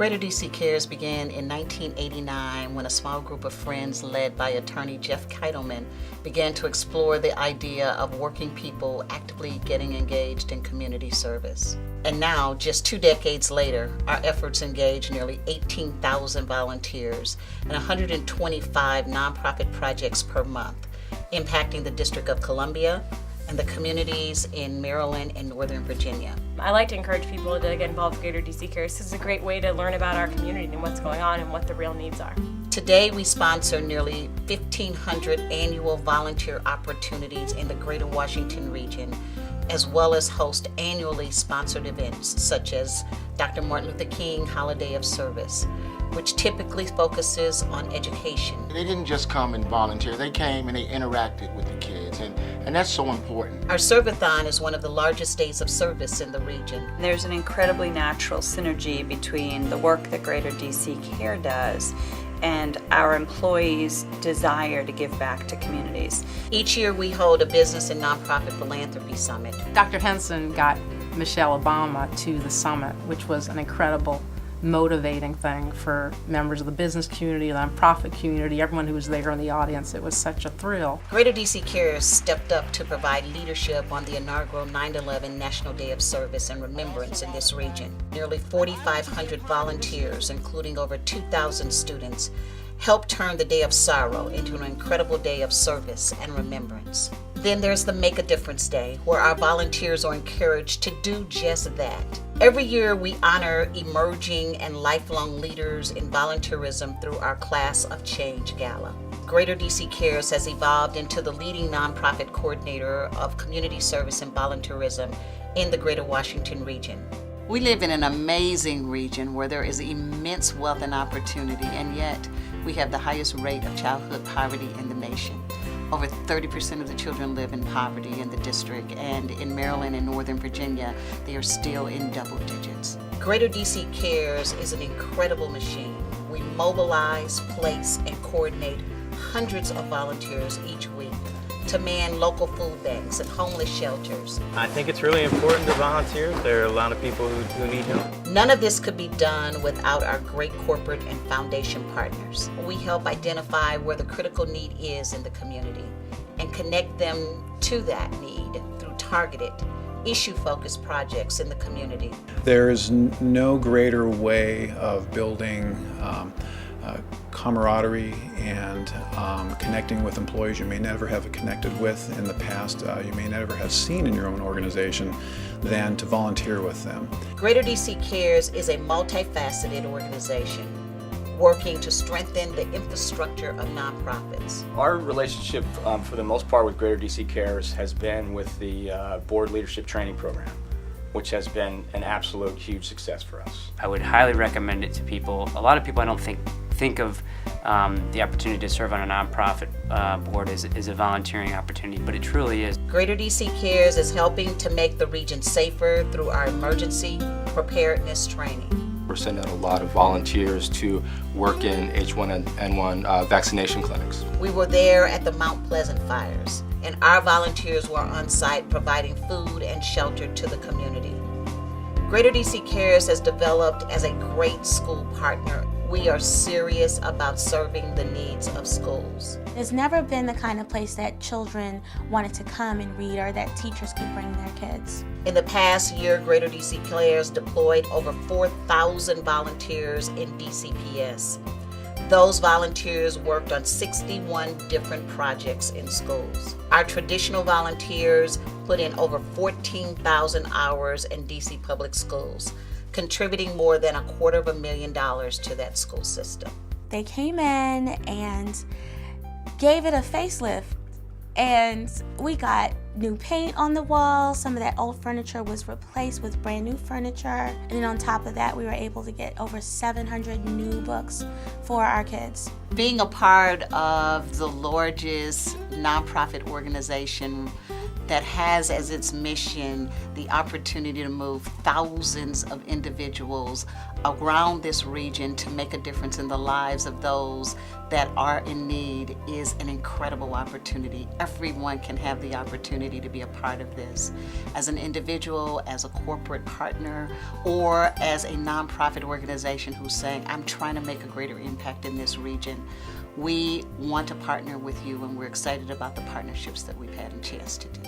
Greater DC Cares began in 1989 when a small group of friends led by attorney Jeff Keitelman began to explore the idea of working people actively getting engaged in community service. And now, just 2 decades later, our efforts engage nearly 18,000 volunteers and 125 nonprofit projects per month, impacting the District of Columbia and the communities in Maryland and Northern Virginia. I like to encourage people to get involved with Greater DC Cares. This is a great way to learn about our community and what's going on and what the real needs are. Today, we sponsor nearly 1,500 annual volunteer opportunities in the Greater Washington region, as well as host annually sponsored events such as Dr. Martin Luther King Holiday of Service, which typically focuses on education. They didn't just come and volunteer, they came and they interacted with the kids, and that's so important. Our Serve-a-thon is one of the largest days of service in the region. There's an incredibly natural synergy between the work that Greater DC Care does and our employees' desire to give back to communities. Each year we hold a business and nonprofit philanthropy summit. Dr. Henson got Michelle Obama to the summit, which was an incredible motivating thing for members of the business community, the nonprofit community, everyone who was there in the audience. It was such a thrill. Greater DC Cares stepped up to provide leadership on the inaugural 9/11 National Day of Service and Remembrance in this region. Nearly 4,500 volunteers, including over 2,000 students, helped turn the day of sorrow into an incredible day of service and remembrance. Then there's the Make a Difference Day, where our volunteers are encouraged to do just that. Every year we honor emerging and lifelong leaders in volunteerism through our Class of Change Gala. Greater DC Cares has evolved into the leading nonprofit coordinator of community service and volunteerism in the Greater Washington region. We live in an amazing region where there is immense wealth and opportunity, and yet we have the highest rate of childhood poverty in the nation. Over 30% of the children live in poverty in the district, and in Maryland and Northern Virginia, they are still in double digits. Greater DC Cares is an incredible machine. We mobilize, place, and coordinate hundreds of volunteers each week to man local food banks and homeless shelters. I think it's really important to volunteer. There are a lot of people who need help. None of this could be done without our great corporate and foundation partners. We help identify where the critical need is in the community and connect them to that need through targeted, issue-focused projects in the community. There is no greater way of building camaraderie and connecting with employees you may never have connected with in the past, you may never have seen in your own organization, than to volunteer with them. Greater DC Cares is a multifaceted organization working to strengthen the infrastructure of nonprofits. Our relationship, for the most part, with Greater DC Cares has been with the Board Leadership Training Program, which has been an absolute huge success for us. I would highly recommend it to people. A lot of people I don't think of the opportunity to serve on a nonprofit board as a volunteering opportunity, but it truly is. Greater DC Cares is helping to make the region safer through our emergency preparedness training. We're sending out a lot of volunteers to work in H1N1 vaccination clinics. We were there at the Mount Pleasant fires, and our volunteers were on site providing food and shelter to the community. Greater DC Cares has developed as a great school partner. We are serious about serving the needs of schools. There's never been the kind of place that children wanted to come and read or that teachers could bring their kids. In the past year, Greater DC Cares deployed over 4,000 volunteers in DCPS. Those volunteers worked on 61 different projects in schools. Our traditional volunteers put in over 14,000 hours in DC public schools, contributing more than $250,000 to that school system. They came in and gave it a facelift, and we got new paint on the walls. Some of that old furniture was replaced with brand new furniture, and then on top of that we were able to get over 700 new books for our kids. Being a part of the largest nonprofit organization that has as its mission the opportunity to move thousands of individuals around this region to make a difference in the lives of those that are in need is an incredible opportunity. Everyone can have the opportunity to be a part of this. As an individual, as a corporate partner, or as a nonprofit organization who's saying, I'm trying to make a greater impact in this region, we want to partner with you, and we're excited about the partnerships that we've had a chance to do.